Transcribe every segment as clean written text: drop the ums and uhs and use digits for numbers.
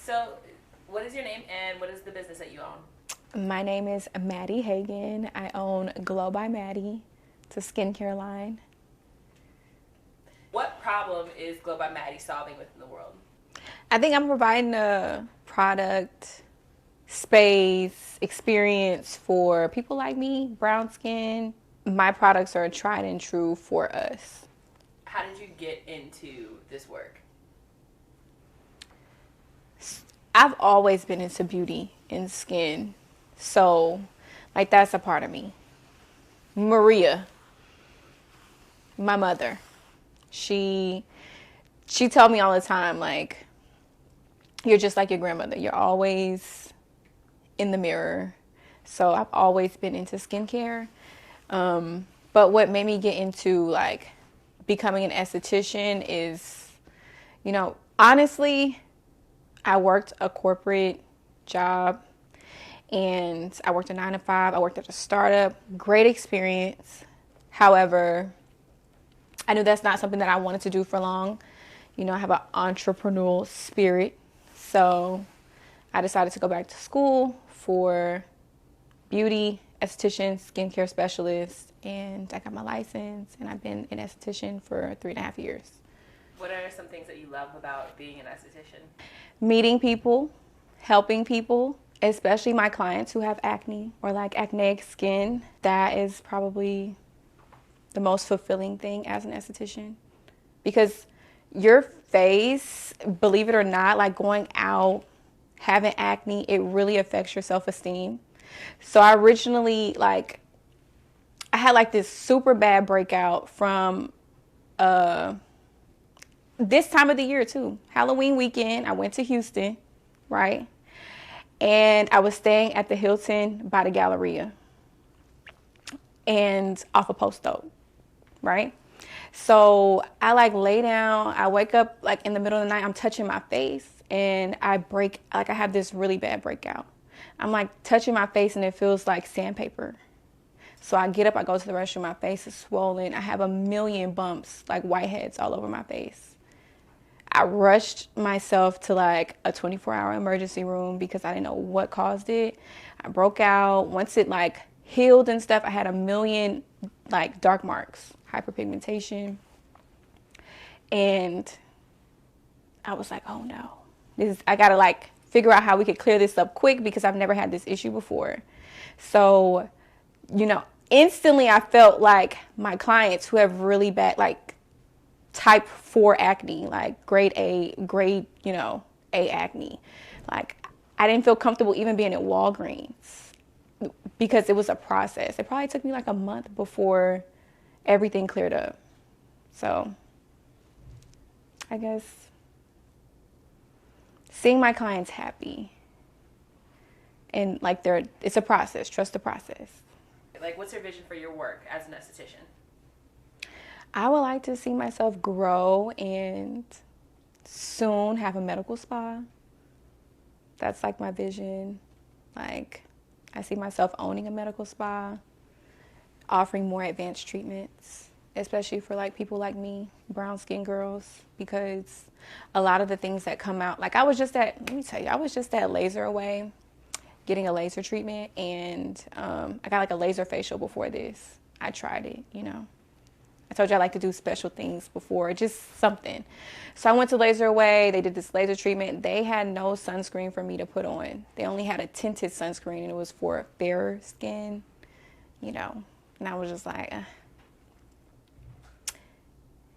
So, what is your name and what is the business that you own? My name is Matty Hagan. I own GLO by Matty. It's a skincare line. What problem is GLO by Matty solving within the world? I think I'm providing a product, space, experience for people like me, brown skin. My products are tried and true for us. How did you get into this work? I've always been into beauty and skin. So, like, that's a part of me. Maria, my mother, she told me all the time, like, you're just like your grandmother. You're always in the mirror. So I've always been into skincare. But what made me get into like becoming an esthetician is, honestly, I worked a corporate job and I worked a 9 to 5. I worked at a startup. Great experience. However, I knew that's not something that I wanted to do for long. I have an entrepreneurial spirit. So I decided to go back to school for beauty, esthetician, skincare specialist, and I got my license, and I've been an esthetician for 3.5 years. What are some things that you love about being an esthetician? Meeting people, helping people, especially my clients who have acne or like acneic skin. That is probably the most fulfilling thing as an esthetician, because your face, believe it or not, like going out, having acne, it really affects your self-esteem. So I originally, I had like this super bad breakout from this time of the year too. Halloween weekend, I went to Houston, right? And I was staying at the Hilton by the Galleria and off of Post Oak, right? So I like lay down, I wake up like in the middle of the night, I'm touching my face and I have this really bad breakout. I'm like touching my face and it feels like sandpaper. So I get up, I go to the restroom, my face is swollen. I have a million bumps, like whiteheads all over my face. I rushed myself to like a 24-hour emergency room because I didn't know what caused it. I broke out. Once it like healed and stuff, I had a million like dark marks, hyperpigmentation. And I was like, oh no, I gotta like figure out how we could clear this up quick because I've never had this issue before. So, instantly I felt like my clients who have really bad, like type 4 acne, like grade A, A acne. Like I didn't feel comfortable even being at Walgreens because it was a process. It probably took me like a month before everything cleared up. So I guess seeing my clients happy and like it's a process. Trust the process. Like, what's your vision for your work as an esthetician? I would like to see myself grow and soon have a medical spa. That's like my vision. Like, I see myself owning a medical spa, offering more advanced treatments, especially for like people like me, brown skin girls, because a lot of the things that come out, like I was just at Laser Away getting a laser treatment, and I got like a laser facial before this. I tried it, I told you I like to do special things before, just something. So I went to Laser Away. They did this laser treatment. They had no sunscreen for me to put on. They only had a tinted sunscreen, and it was for fairer skin, And I was just like,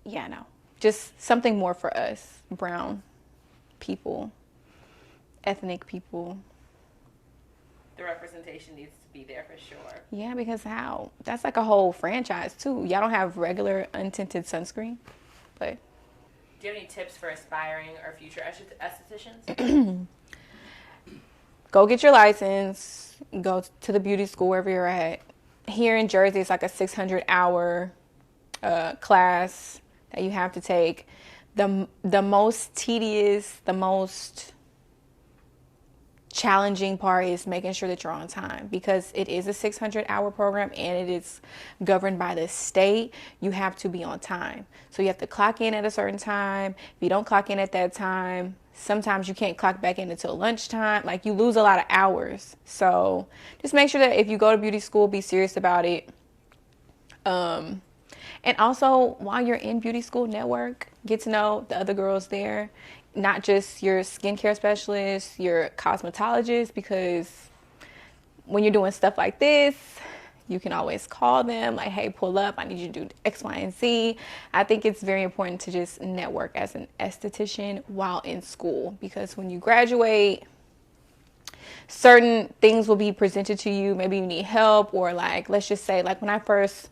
yeah, no. Just something more for us, brown people, ethnic people. The representation needs to be there for sure. Yeah, because how? That's like a whole franchise too. Y'all don't have regular untinted sunscreen, but. Do you have any tips for aspiring or future estheticians? Go get your license. Go to the beauty school wherever you're at. Here in Jersey, it's like a 600-hour class that you have to take. The most tedious, the most challenging part is making sure that you're on time, because it is a 600-hour program and it is governed by the state. You have to be on time. So you have to clock in at a certain time. If you don't clock in at that time, sometimes you can't clock back in until lunchtime. Like, you lose a lot of hours. So just make sure that if you go to beauty school, be serious about it. And also, while you're in beauty school, network, get to know the other girls there, not just your skincare specialist, your cosmetologist, because when you're doing stuff like this, you can always call them like, hey, pull up, I need you to do X, Y, and Z. I think it's very important to just network as an esthetician while in school, because when you graduate, certain things will be presented to you. Maybe you need help, or like, let's just say, like when I first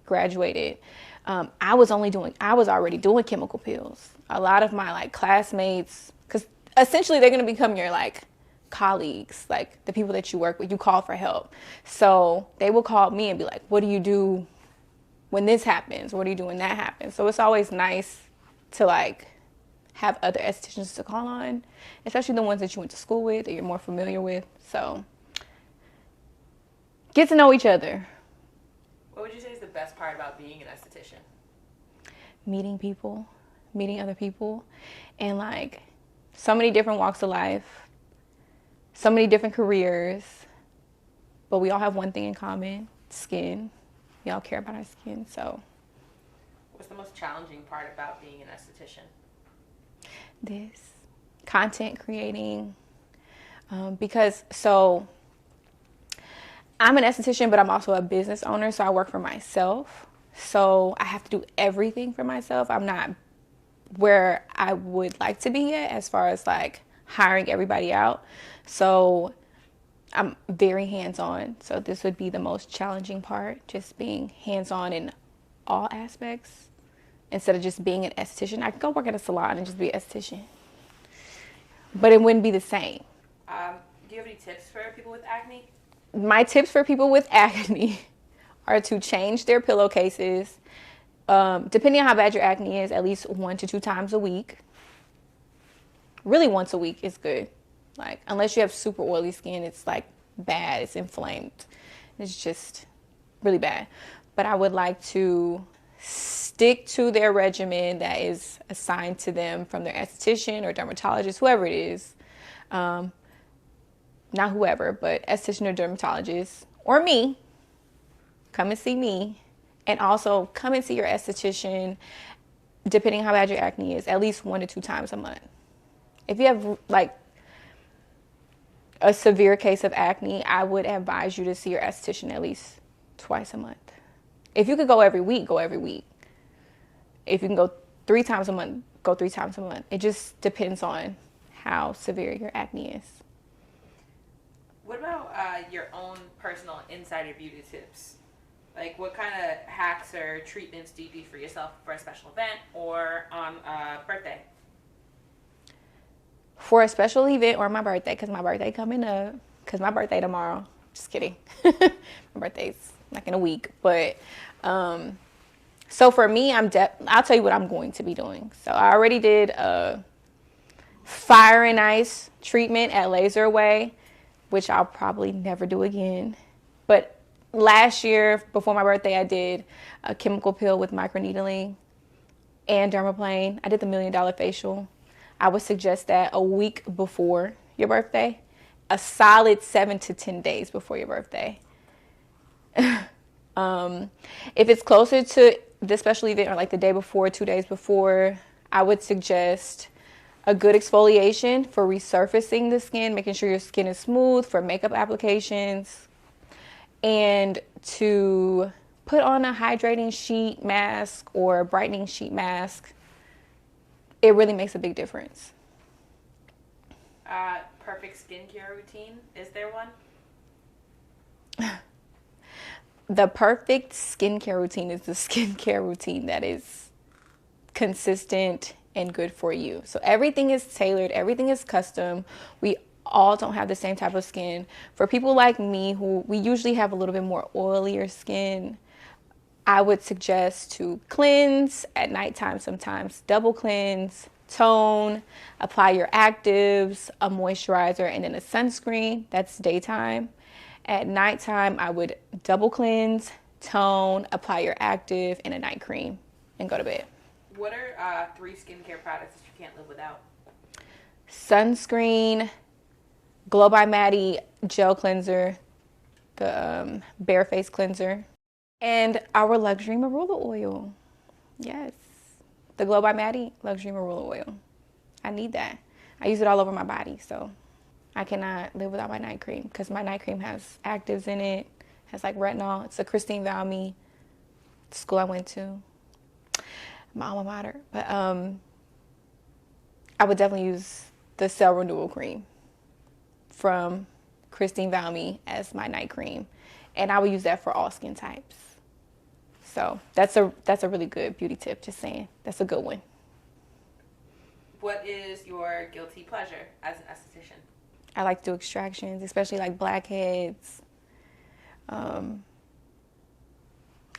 graduated, I was already doing chemical peels. A lot of my like classmates, because essentially they're going to become your like colleagues, like the people that you work with, you call for help. So they will call me and be like, what do you do when this happens? What do you do when that happens? So it's always nice to like have other estheticians to call on, especially the ones that you went to school with, that you're more familiar with. So get to know each other. What would you say is the best part about being an esthetician? Meeting people, meeting other people, and like so many different walks of life, so many different careers, but we all have one thing in common: skin. We all care about our skin. So what's the most challenging part about being an esthetician? This content creating, because so I'm an esthetician, but I'm also a business owner, so I work for myself. So I have to do everything for myself. I'm not where I would like to be yet as far as like hiring everybody out. So I'm very hands-on. So this would be the most challenging part, just being hands-on in all aspects instead of just being an esthetician. I could go work at a salon and just be an esthetician, but it wouldn't be the same. Do you have any tips for people with acne? My tips for people with acne are to change their pillowcases, depending on how bad your acne is, at least 1 to 2 times a week. Really, once a week is good. Like, unless you have super oily skin, it's like bad, it's inflamed. It's just really bad. But I would like to stick to their regimen that is assigned to them from their esthetician or dermatologist, whoever it is. Not whoever, but esthetician or dermatologist, or me. Come and see me. And also come and see your esthetician, depending on how bad your acne is, at least 1 to 2 times a month. If you have like a severe case of acne, I would advise you to see your esthetician at least twice a month. If you could go every week, go every week. If you can go 3 times a month, go 3 times a month. It just depends on how severe your acne is. What about your own personal insider beauty tips? Like, what kind of hacks or treatments do you do for yourself for a special event or on a birthday? For a special event or my birthday, because my birthday coming up, because my birthday tomorrow. Just kidding. My birthday's like in a week. But so for me, I'll tell you what I'm going to be doing. So I already did a fire and ice treatment at Laser Away, which I'll probably never do again. But last year, before my birthday, I did a chemical peel with microneedling and dermaplane. I did the $1 million facial. I would suggest that a week before your birthday, a solid 7 to 10 days before your birthday. If it's closer to the special event or like the day before, 2 days before, I would suggest a good exfoliation for resurfacing the skin, making sure your skin is smooth for makeup applications, and to put on a hydrating sheet mask or brightening sheet mask. It really makes a big difference. Perfect skincare routine. Is there one? The perfect skincare routine is the skincare routine that is consistent and good for you. So everything is tailored, everything is custom. We all don't have the same type of skin. For people like me, who we usually have a little bit more oilier skin, I would suggest to cleanse at nighttime sometimes, double cleanse, tone, apply your actives, a moisturizer, and then a sunscreen. That's daytime. At nighttime, I would double cleanse, tone, apply your active, and a night cream, and go to bed. What are 3 skincare products that you can't live without? sunscreen, GLO by Matty gel cleanser, the bare face cleanser, and our luxury marula oil. Yes, the GLO by Matty luxury marula oil. I need that. I use it all over my body, so I cannot live without my night cream because my night cream has actives in it, has like retinol. It's a Christine Valmy school I went to, my alma mater. But I would definitely use the cell renewal cream from Christine Valmy as my night cream, and I would use that for all skin types. So that's a really good beauty tip. Just saying, that's a good one. What is your guilty pleasure as an esthetician? I like to do extractions, especially like blackheads. I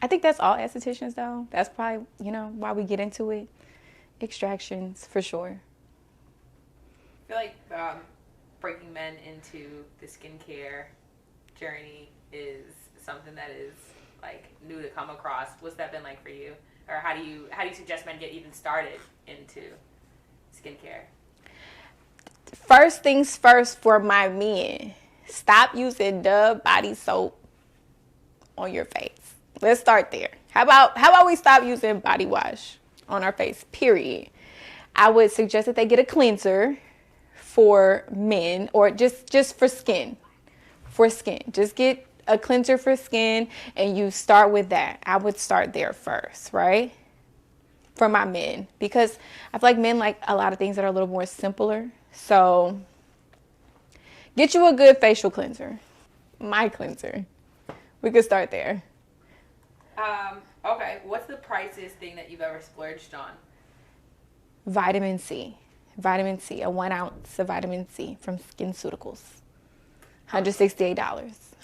think that's all estheticians though. That's probably, why we get into it. Extractions, for sure. I feel like breaking men into the skincare journey is something that is like new to come across. What's that been like for you? Or how do you suggest men get even started into skincare? First things first for my men, stop using Dove body soap on your face. Let's start there. How about we stop using body wash on our face, period. I would suggest that they get a cleanser for men, or just for skin. For skin. Just get a cleanser for skin and you start with that. I would start there first, right? For my men, because I feel like men like a lot of things that are a little more simpler. So get you a good facial cleanser. My cleanser. We could start there. Okay. What's the priciest thing that you've ever splurged on? Vitamin C. Vitamin C. A 1 ounce of vitamin C from SkinCeuticals. $168.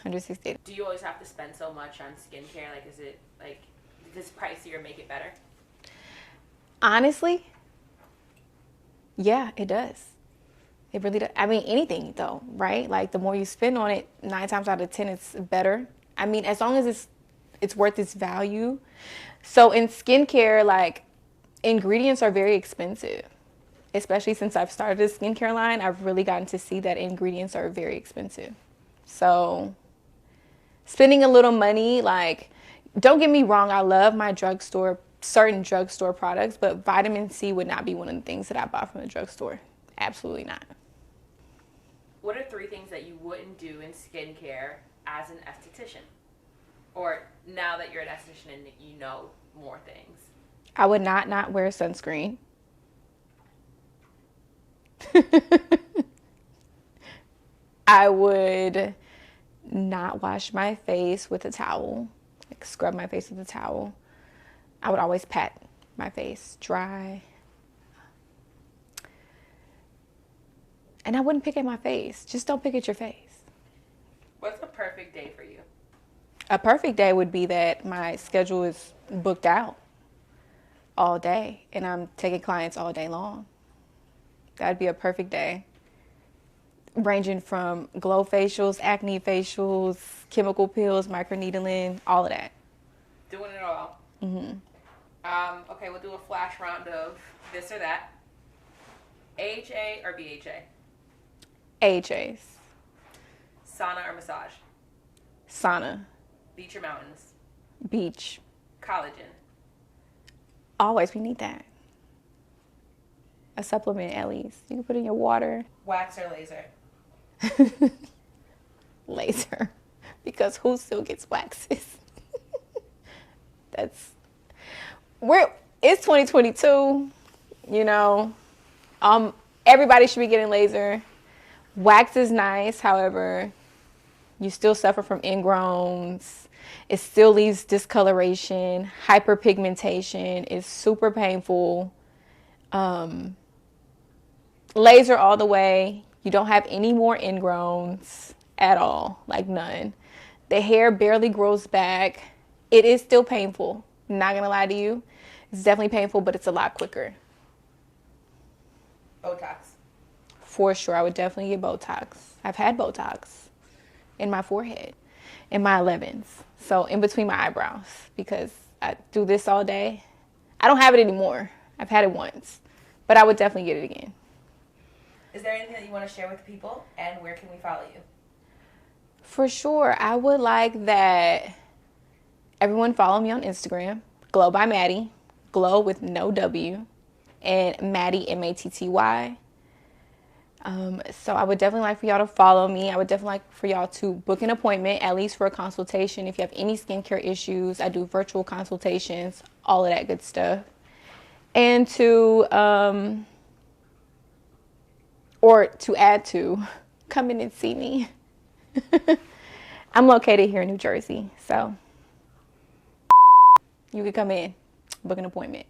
$168. Do you always have to spend so much on skincare? Like, is it like, does pricier make it better? Honestly, yeah, it does. It really does. I mean, anything though, right? Like the more you spend on it, 9 times out of 10, it's better. I mean, as long as it's worth its value. So in skincare, like ingredients are very expensive, especially since I've started a skincare line. I've really gotten to see that ingredients are very expensive. So spending a little money, like, don't get me wrong, I love my certain drugstore products, but vitamin C would not be one of the things that I bought from the drugstore. Absolutely not. What are 3 things that you wouldn't do in skincare as an esthetician? Or now that you're an esthetician and you know more things? I would not wear sunscreen. I would not wash my face with a towel, like scrub my face with a towel. I would always pat my face dry. And I wouldn't pick at my face. Just don't pick at your face. What's a perfect day for you? A perfect day would be that my schedule is booked out all day and I'm taking clients all day long. That'd be a perfect day. Ranging from glow facials, acne facials, chemical peels, microneedling, all of that. Doing it all. Okay, we'll do a flash round of this or that. AHA or BHA? AHAs. Sauna or massage? Sauna. Beach or mountains? Beach. Collagen? Always, we need that. A supplement at least. You can put in your water. Wax or laser? Laser. Because who still gets waxes? It's 2022, everybody should be getting laser. Wax is nice, however, you still suffer from ingrowns. It still leaves discoloration. Hyperpigmentation is super painful. Laser all the way. You don't have any more ingrowns at all, like none. The hair barely grows back. It is still painful. Not gonna lie to you. It's definitely painful, but it's a lot quicker. Botox? For sure, I would definitely get Botox. I've had Botox in my forehead, in my 11s. So in between my eyebrows, because I do this all day. I don't have it anymore. I've had it once, but I would definitely get it again. Is there anything that you want to share with people, and where can we follow you? For sure. I would like that everyone follow me on Instagram, GLO by Matty, GLO with no W, and Matty, Matty. So I would definitely like for y'all to follow me. I would definitely like for y'all to book an appointment, at least for a consultation. If you have any skincare issues, I do virtual consultations, all of that good stuff. And or to add to, come in and see me. I'm located here in New Jersey, so you could come in, book an appointment.